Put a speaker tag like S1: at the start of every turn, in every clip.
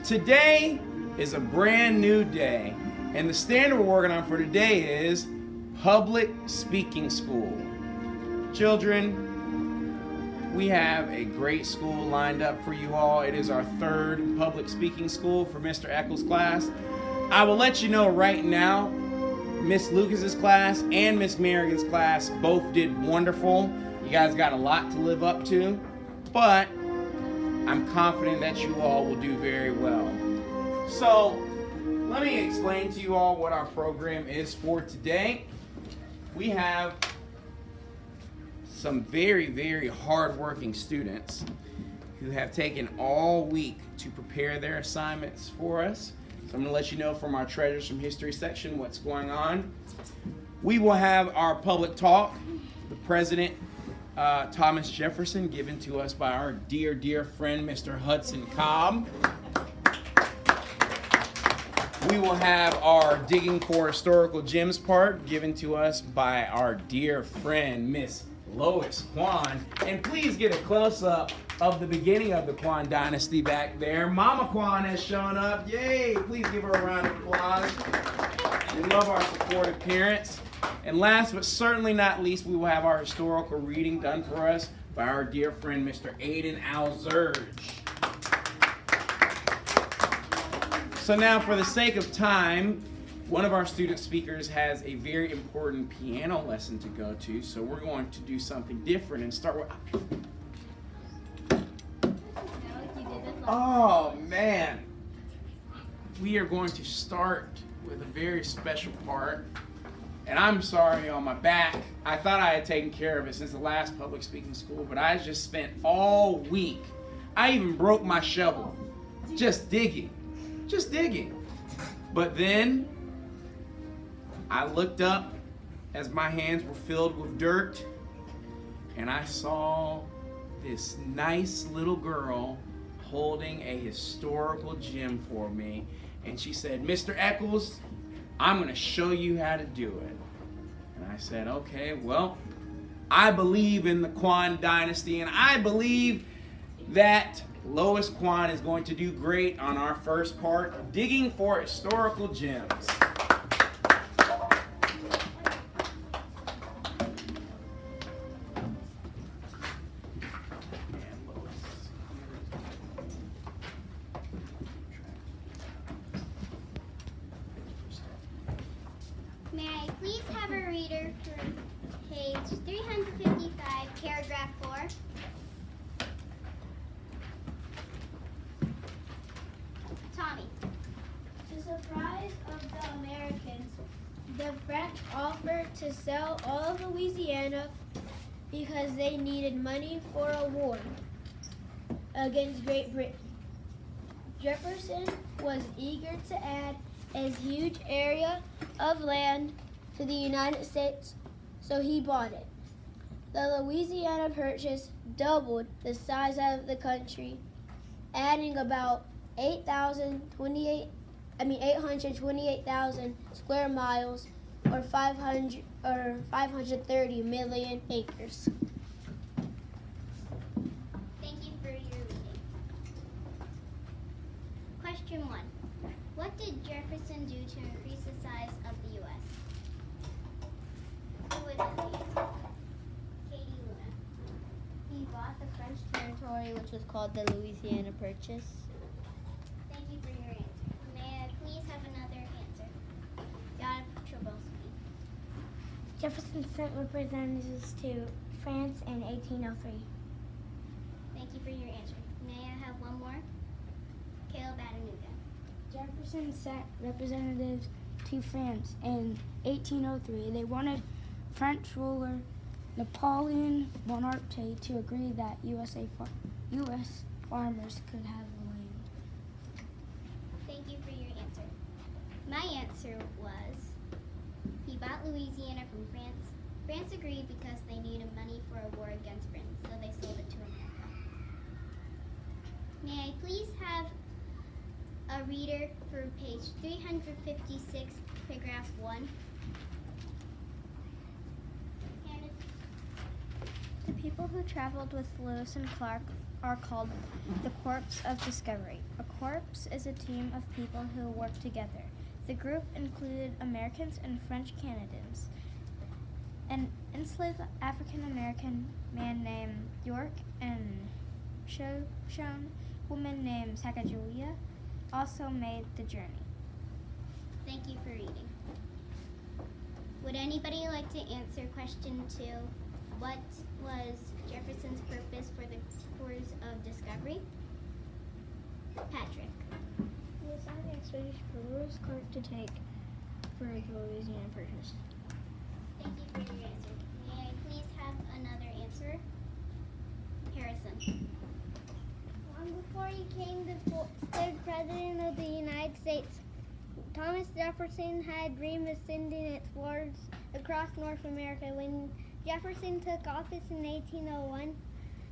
S1: Today is a brand new day, and the standard we're working on for today is public speaking school. Children, we have a great school lined up for you all. It is our third public speaking school for Mr. Echols' class. I will let you know right now, Miss Lucas's class and Miss Merrigan's class both did wonderful. You guys got a lot to live up to, but I'm confident that you all will do very well. So, let me explain to you all what our program is for today. We have some very, very hardworking students who have taken all week to prepare their assignments for us. So I'm going to let you know from our Treasures from History section what's going on. We will have our public talk. The President, Thomas Jefferson, given to us by our dear, dear friend, Mr. Hudson Cobb. We will have our Digging for Historical Gems part, given to us by our dear friend, Miss Lois Quan. And please get a close-up of the beginning of the Quan dynasty back there. Mama Quan has shown up. Yay! Please give her a round of applause. We love our supportive parents. And last but certainly not least, we will have our historical reading done for us by our dear friend, Mr. Aiden Alzurge. So now, for the sake of time, one of our student speakers has a very important piano lesson to go to, so we're going to do something different and start with... Oh, man. We are going to start with a very special part. And I'm sorry on my back. I thought I had taken care of it since the last public speaking school, but I just spent all week. I even broke my shovel. Just digging. But then I looked up as my hands were filled with dirt, and I saw this nice little girl holding a historical gem for me. And she said, "Mr. Echols, I'm going to show you how to do it." And I said, okay, well, I believe in the Quan dynasty, and I believe that Lois Quan is going to do great on our first part of Digging for Historical Gems.
S2: May I please have a reader for page 355, paragraph 4? Tommy.
S3: To the surprise of the Americans, the French offered to sell all of Louisiana because they needed money for a war against Great Britain. Jefferson was eager to add a huge area of land to the United States, so he bought it. The Louisiana Purchase doubled the size of the country, adding about 828,000 square miles, or 530 million acres.
S2: Thank you for your reading. Question 1. What did Jefferson do to increase the size of the U.S.? Who would know the answer? Katie Luna.
S4: He bought the French territory, which was called the Louisiana Purchase.
S2: Thank you for your answer. May I please have another answer? Yana Trabowski.
S5: Jefferson sent representatives to France in 1803.
S2: Thank you for your answer. May I have one more? Caleb Adenuga.
S5: Jefferson sent representatives to France in 1803. They wanted French ruler Napoleon Bonaparte to agree that U.S. farmers could have the land.
S2: Thank you for your answer. My answer was he bought Louisiana from France. France agreed because they needed money for a war against Britain, so they sold it to America. May I please have a reader for page 356, paragraph 1?
S4: The people who traveled with Lewis and Clark are called the Corps of Discovery. A
S5: corps is a team of people who work together. The group included Americans and French Canadians. An enslaved African American man named York and Shoshone woman named Sacagawea also made the journey.
S2: Thank you for reading. Would anybody like to answer question 2? What was Jefferson's purpose for the tours of discovery? Patrick.
S3: He assigned the expedition for Lewis Clark to take for the Louisiana Purchase.
S2: Thank you for your answer. May I please have another answer? Harrison.
S4: Long before he became the third president of the United States, Thomas Jefferson had dreamed of sending explorers across North America. When Jefferson took office in 1801,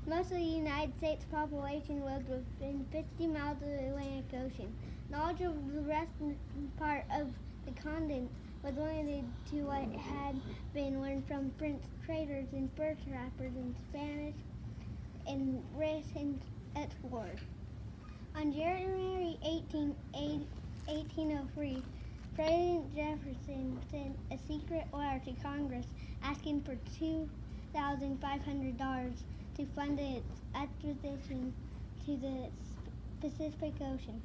S4: most of the United States population lived within 50 miles of the Atlantic Ocean. Knowledge of the western part of the continent was limited to what had been learned from French traders and fur trappers and Spanish and British explorers. On January 1803, President Jefferson sent a secret letter to Congress asking for $2,500 to fund its expedition to the Pacific Ocean.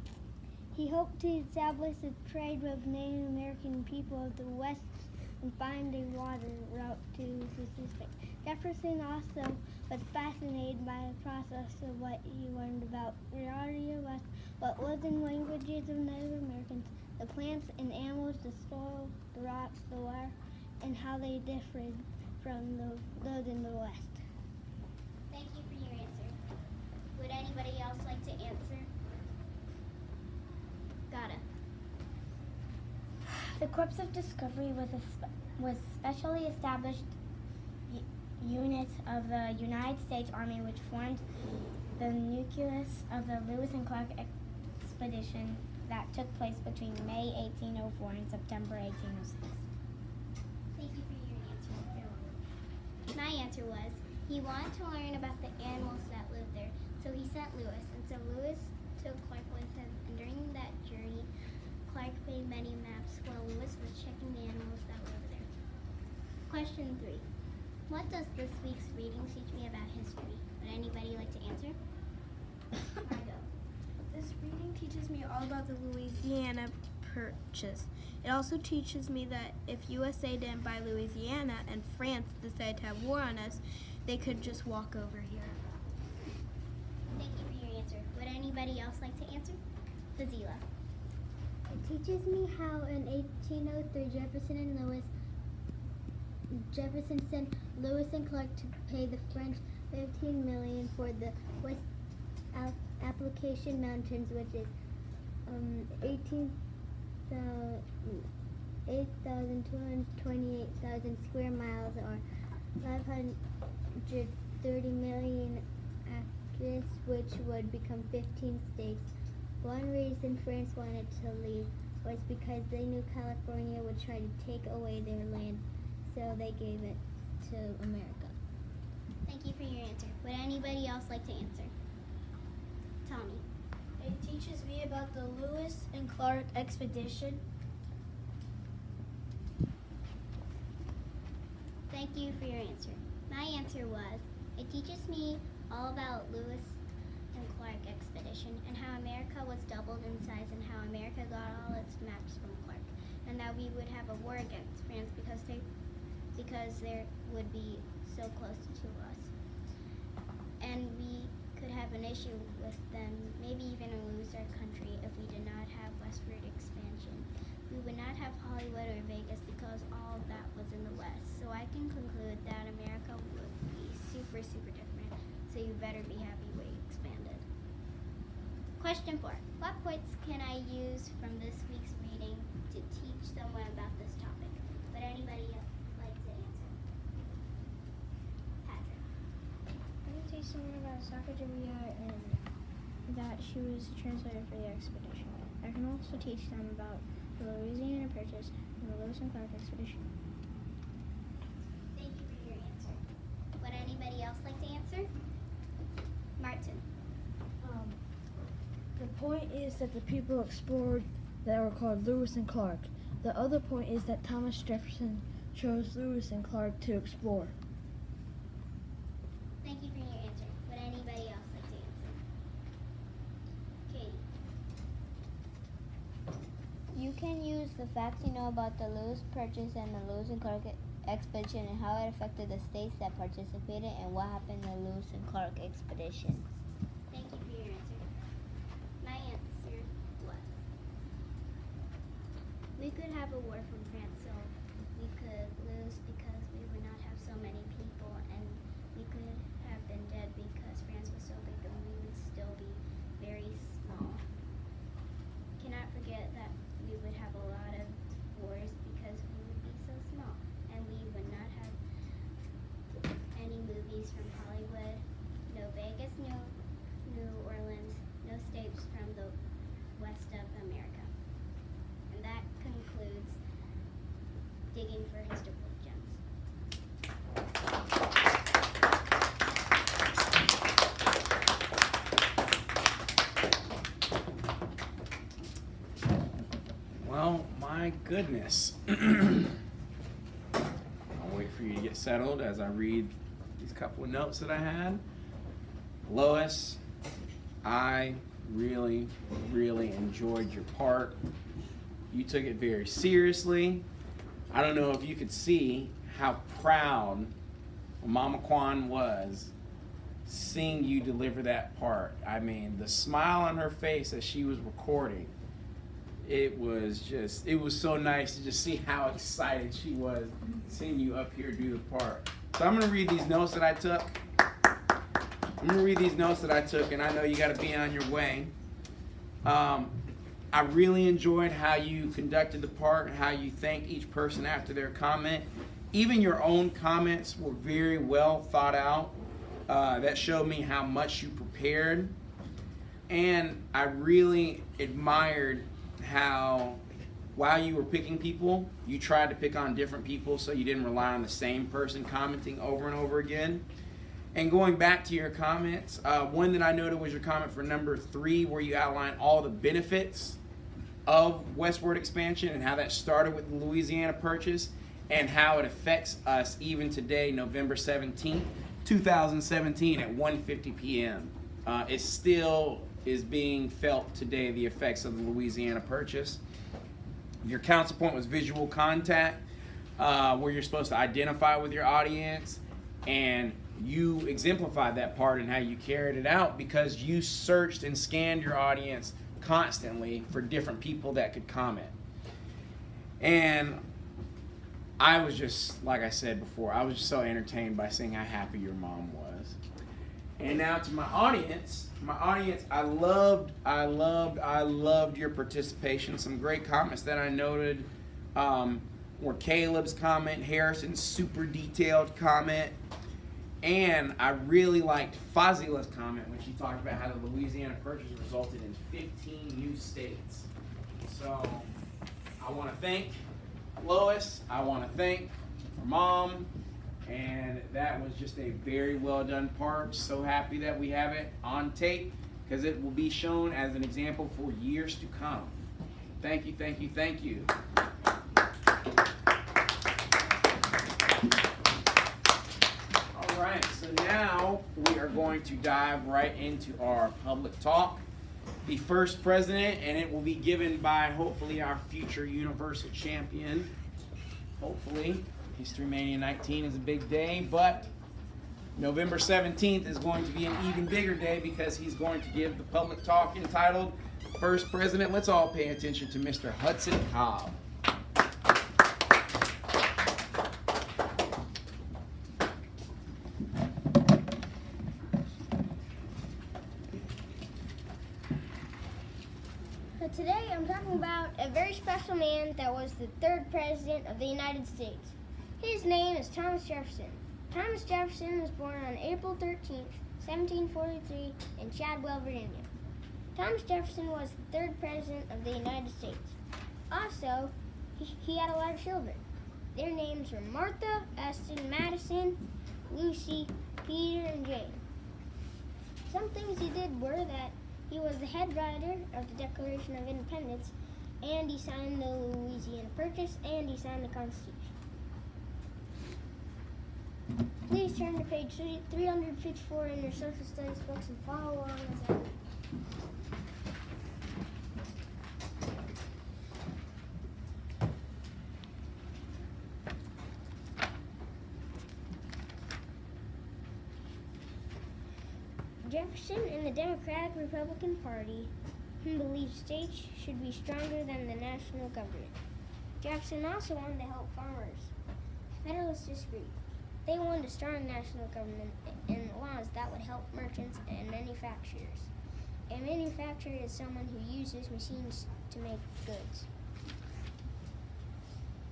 S4: He hoped to establish a trade with Native American people of the West and find a water route to the Pacific. Jefferson also was fascinated by the process of what he learned about reality of West, what lived in languages of Native Americans, the plants and animals, the soil, the rocks, the water, and how they differed from those in the West.
S2: Thank you for your answer. Would anybody else like to answer? Gotta.
S5: The Corps of Discovery was specially established unit of the United States Army which formed the nucleus of the Lewis and Clark expedition that took place between May 1804 and September 1806.
S2: Thank you for your answer. My answer was, he wanted to learn about the animals that lived there, so he sent Lewis. And so Lewis took Clark with him, and during that journey, Clark made many maps while Lewis was checking the animals that were over there. Question 3. What does this week's reading teach me about history? Would anybody like to answer? Margot.
S3: This reading teaches me all about the Louisiana Purchase. It also teaches me that if USA didn't buy Louisiana and France decided to have war on us, they could just walk over here.
S2: Thank you for your answer. Would anybody else like to answer? Fazila.
S4: It teaches me how in 1803 Jefferson sent Lewis and Clark to pay the French $15 million for the West Application Mountains, which is 8,228,000 square miles, or 530 million acres, which would become 15 states. One reason France wanted to leave was because they knew California would try to take away their land, so they gave it to America.
S2: Thank you for your answer. Would anybody else like to answer? Tommy.
S3: It teaches me about the Lewis and Clark expedition.
S2: Thank you for your answer. My answer was, it teaches me all about Lewis and Clark expedition and how America was doubled in size and how America got all its maps from Clark, and that we would have a war against France because they would be so close to us. And we could have an issue with them, maybe even lose our country if we did not have westward expansion. We would not have Hollywood or Vegas because all of that was in the West. So I can conclude that America would be super, super different. So you better be happy we expanded. Question 4. What points can I use from this week's reading to teach someone about this topic? Would anybody like to answer? Patrick.
S3: I can teach someone about Sacagawea and that she was a translator for the expedition. I can also teach them about the Louisiana Purchase and the Lewis and Clark expedition.
S2: Thank you for your answer. Would anybody else like to answer? Martin.
S6: The point is that the people explored that were called Lewis and Clark. The other point is that Thomas Jefferson chose Lewis and Clark to explore.
S2: Thank you for your answer. Would anybody else like to answer? Katie.
S4: You can use the facts you know about the Lewis Purchase and the Lewis and Clark expedition and how it affected the states that participated and what happened in the Lewis and Clark expedition.
S2: Thank you for your answer. My answer was, we could have a war from France, so we could lose because we would not have so many people, and we could have been dead because France was so big and we would still be very small. Cannot forget that we would have a lot of wars because we would be so small, and we would not have any movies from Hollywood, no Vegas, no New Orleans, no states from the west of America. And that concludes digging for historical gems.
S1: Well, my goodness. I'll wait for you to get settled as I read these couple of notes that I had. Lois, I really, really enjoyed your part. You took it very seriously. I don't know if you could see how proud Mama Kwan was seeing you deliver that part. I mean, the smile on her face as she was recording, it was so nice to just see how excited she was seeing you up here do the part. So I'm going to read these notes that I took. And I know you got to be on your way. I really enjoyed how you conducted the part and how you thanked each person after their comment. Even your own comments were very well thought out. That showed me how much you prepared. And I really admired how, while you were picking people, you tried to pick on different people so you didn't rely on the same person commenting over and over again. And going back to your comments, one that I noted was your comment for number 3, where you outlined all the benefits of westward expansion and how that started with the Louisiana Purchase and how it affects us even today, November 17th, 2017 at 1:50 p.m. It still is being felt today, the effects of the Louisiana Purchase. Your counterpoint was visual contact, where you're supposed to identify with your audience, and you exemplified that part and how you carried it out because you searched and scanned your audience constantly for different people that could comment. And I was just, like I said before, I was just so entertained by seeing how happy your mom was. And now to my audience, I loved your participation. Some great comments that I noted were Caleb's comment, Harrison's super detailed comment, and I really liked Fazila's comment when she talked about how the Louisiana Purchase resulted in 15 new states. So I want to thank Lois, I want to thank her mom, and that was just a very well done part. So happy that we have it on tape because it will be shown as an example for years to come. Thank you, thank you, thank you. All right, so now we are going to dive right into our public talk. The first president, and it will be given by hopefully our future Universal Champion. Hopefully. History Mania 19 is a big day, but November 17th is going to be an even bigger day because he's going to give the public talk entitled First President. Let's all pay attention to Mr. Hudson Cobb.
S4: So today I'm talking about a very special man that was the 3rd President of the United States. His name is Thomas Jefferson. Thomas Jefferson was born on April 13th, 1743 in Chadwell, Virginia. Thomas Jefferson was the 3rd President of the United States. Also, he had a lot of children. Their names were Martha, Eston, Madison, Lucy, Peter, and Jane. Some things he did were that He was the head writer of the Declaration of Independence, and he signed the Louisiana Purchase, and he signed the Constitution. Please turn to page 354 in your social studies books and follow along as I read. Jefferson and the Democratic Republican Party believed states should be stronger than the national government. Jefferson also wanted to help farmers. Federalists disagreed. They wanted a strong national government and laws that would help merchants and manufacturers. A manufacturer is someone who uses machines to make goods.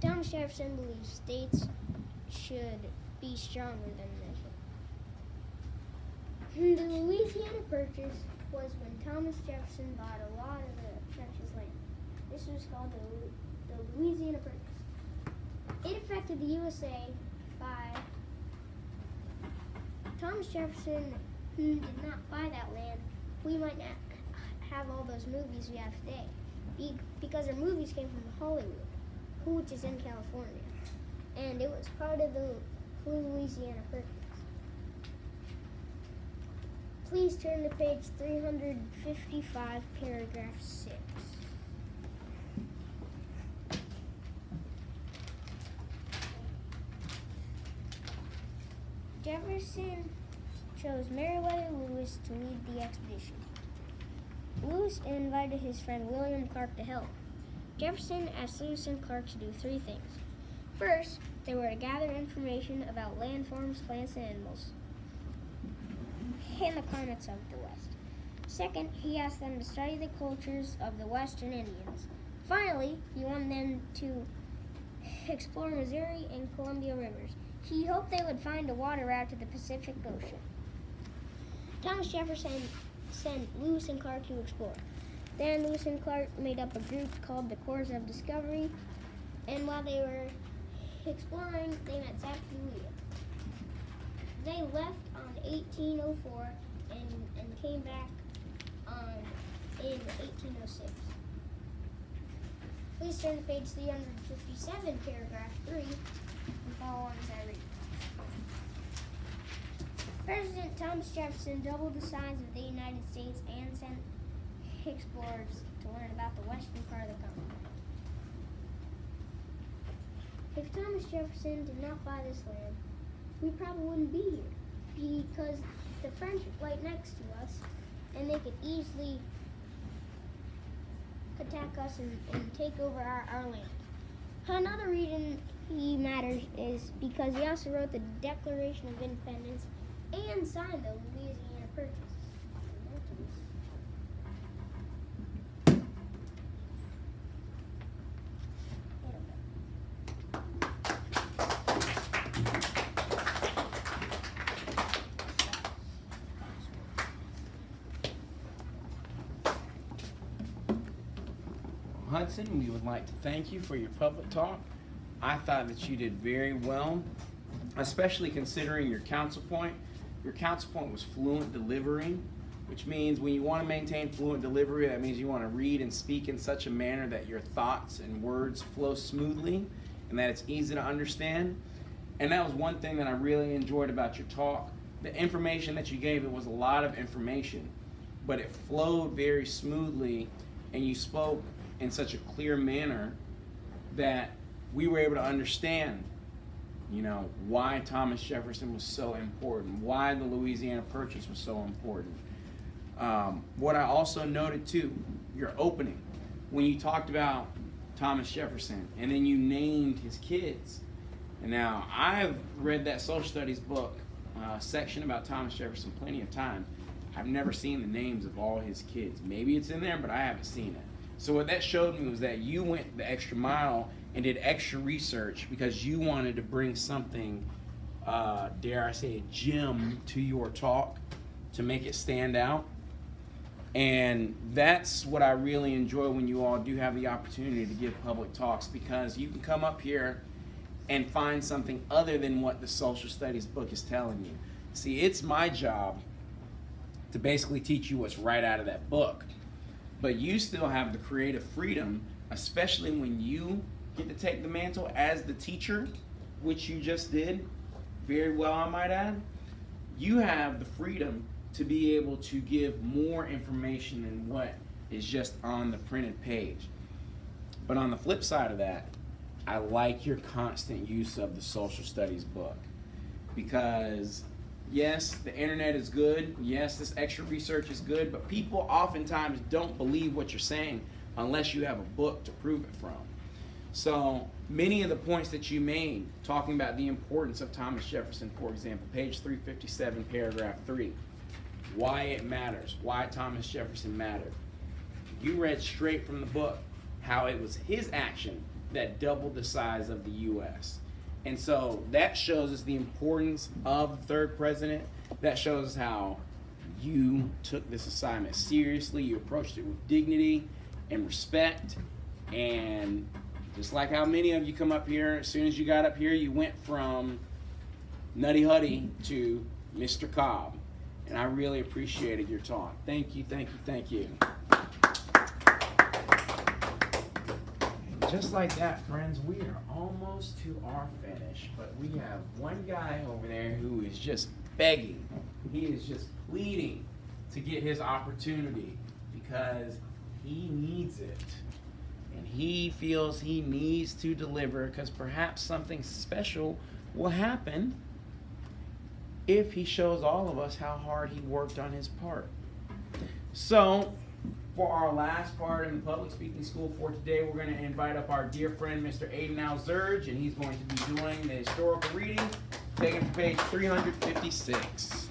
S4: Thomas Jefferson believed states should be stronger than national. The Louisiana Purchase was when Thomas Jefferson bought a lot of the precious land. This was called the Louisiana Purchase. It affected the USA by Thomas Jefferson did not buy that land. We might not have all those movies we have today because our movies came from Hollywood, which is in California, and it was part of the Louisiana Purchase. Please turn to page 355, paragraph 6. Jefferson chose Meriwether Lewis to lead the expedition. Lewis invited his friend William Clark to help. Jefferson asked Lewis and Clark to do 3 things. First, they were to gather information about landforms, plants, and animals, and the climates of the West. Second, he asked them to study the cultures of the Western Indians. Finally, he wanted them to explore Missouri and Columbia rivers. He hoped they would find a water route to the Pacific Ocean. Thomas Jefferson sent Lewis and Clark to explore. Then Lewis and Clark made up a group called the Corps of Discovery, and while they were exploring, they met Zachariah. They left on 1804 and came back in 1806. Please turn to page 357, paragraph 3, and follow on as I read. President Thomas Jefferson doubled the size of the United States and sent explorers to learn about the western part of the continent. If Thomas Jefferson did not buy this land, we probably wouldn't be here because the French are right next to us and they could easily attack us and take over our land. Another reason he matters is because he also wrote the Declaration of Independence and signed the Louisiana Purchase.
S1: Hudson, we would like to thank you for your public talk. I thought that you did very well, especially considering your counsel point. Your counsel point was fluent delivery, which means when you want to maintain fluent delivery, that means you want to read and speak in such a manner that your thoughts and words flow smoothly and that it's easy to understand. And that was one thing that I really enjoyed about your talk. The information that you gave, it was a lot of information, but it flowed very smoothly and you spoke in such a clear manner that we were able to understand, why Thomas Jefferson was so important, why the Louisiana Purchase was so important. What I also noted too, your opening, when you talked about Thomas Jefferson and then you named his kids. And now I've read that social studies book section about Thomas Jefferson plenty of times. I've never seen the names of all his kids. Maybe it's in there, but I haven't seen it. So what that showed me was that you went the extra mile and did extra research because you wanted to bring something, dare I say, a gem to your talk to make it stand out. And that's what I really enjoy when you all do have the opportunity to give public talks, because you can come up here and find something other than what the social studies book is telling you. See, it's my job to basically teach you what's right out of that book. But you still have the creative freedom, especially when you get to take the mantle as the teacher, which you just did very well, I might add. You have the freedom to be able to give more information than what is just on the printed page. But on the flip side of that, I like your constant use of the social studies book, because yes, the internet is good, yes, this extra research is good, but people oftentimes don't believe what you're saying unless you have a book to prove it from. So many of the points that you made, talking about the importance of Thomas Jefferson, for example, page 357, paragraph 3, why it matters, why Thomas Jefferson mattered. You read straight from the book how it was his action that doubled the size of the U.S. And so that shows us the importance of the third president. That shows us how you took this assignment seriously. You approached it with dignity and respect. And just like how many of you come up here, as soon as you got up here, you went from Nutty Huddy to Mr. Cobb. And I really appreciated your talk. Thank you, thank you, thank you. Just like that, friends, we are almost to our finish, but we have one guy over there who is just begging. He is just pleading to get his opportunity because he needs it. And he feels he needs to deliver because perhaps something special will happen if he shows all of us how hard he worked on his part. So, for our last part in the public speaking school for today, we're going to invite up our dear friend, Mr. Aiden Alzurge, and he's going to be doing the historical reading, taken from page 356.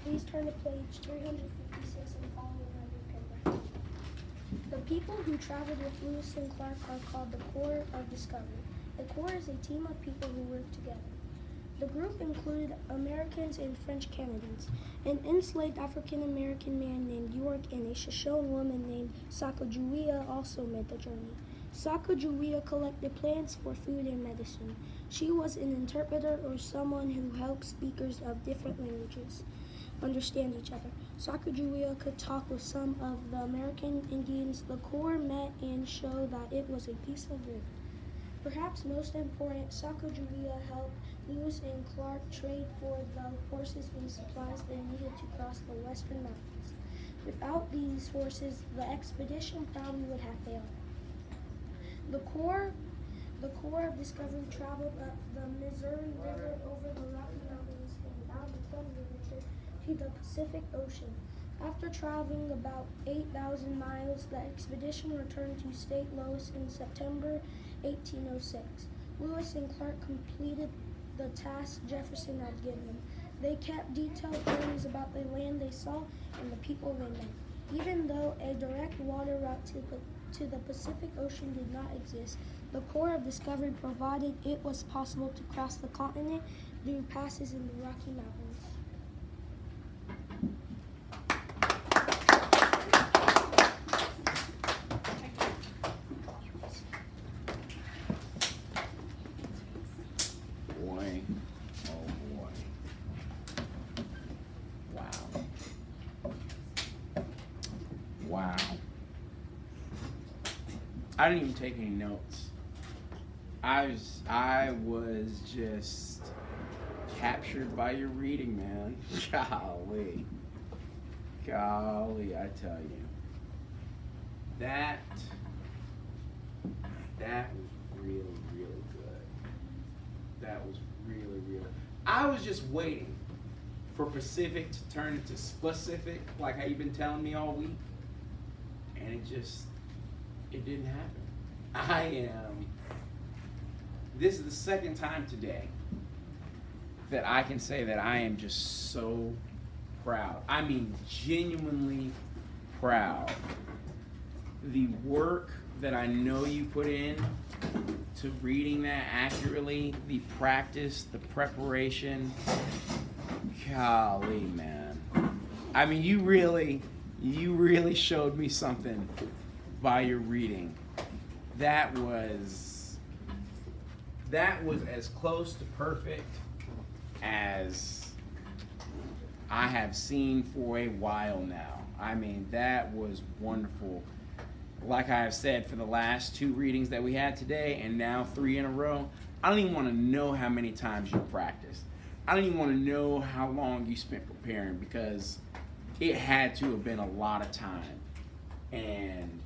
S7: Please turn to page 356 and follow the paragraph. The people who traveled with Lewis and Clark are called the Corps of Discovery. The Corps is a team of people who work together. The group included Americans and French Canadians, an enslaved African-American man named York, and a Shoshone woman named Sacagawea also made the journey. Sacagawea collected plants for food and medicine. She was an interpreter or someone who helped speakers of different languages understand each other. Sacagawea could talk with some of the American Indians. The Corps met and showed that it was a peaceful group. Perhaps most important, Sacagawea helped Lewis and Clark trade for the horses and supplies they needed to cross the western mountains. Without these horses, the expedition probably would have failed. The Corps of Discovery traveled up the Missouri River over the Rocky Mountains and down the Columbia River to the Pacific Ocean. After traveling about 8,000 miles, the expedition returned to St. Louis in September 1806. Lewis and Clark completed the task Jefferson had given them. They kept detailed journeys about the land they saw and the people they met. Even though a direct water route to the Pacific Ocean did not exist, the Corps of Discovery provided it was possible to cross the continent through passes in the Rocky Mountains.
S1: Wow. I didn't even take any notes. I was just captured by your reading, man. Golly, I tell you. That was really, really good. That was really, really. I was just waiting for Pacific to turn into specific, like how you've been telling me all week. And it didn't happen. This is the second time today that I can say that I am just so proud. I mean, genuinely proud. The work that I know you put in to reading that accurately, the practice, the preparation, golly, man. I mean, you really showed me something by your reading. That was as close to perfect as I have seen for a while now. I mean, that was wonderful. Like I have said, for the last 2 readings that we had today, and now 3 in a row, I don't even want to know how many times you practiced. I don't even want to know how long you spent preparing, because it had to have been a lot of time. And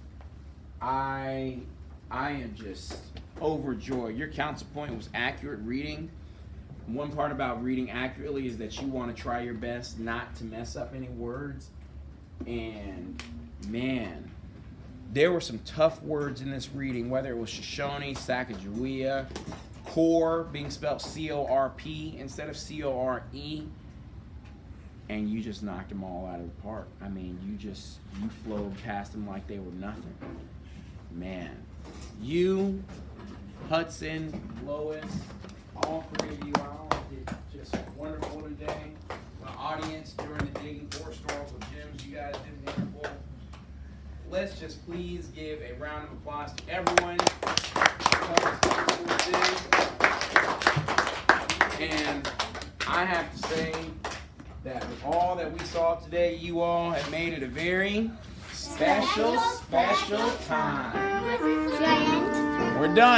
S1: I am just overjoyed. Your council point was accurate reading. One part about reading accurately is that you want to try your best not to mess up any words. And man, there were some tough words in this reading, whether it was Shoshone, Sacagawea, core being spelled C-O-R-P instead of C-O-R-E. And you just knocked them all out of the park. I mean, you flowed past them like they were nothing. Man, you, Hudson, Lois, all 3 of you, all did just wonderful today. My audience during the Digging for Historical Gems, you guys did wonderful. Let's just please give a round of applause to everyone. And I have to say that with all that we saw today, you all have made it a very special time. We're done.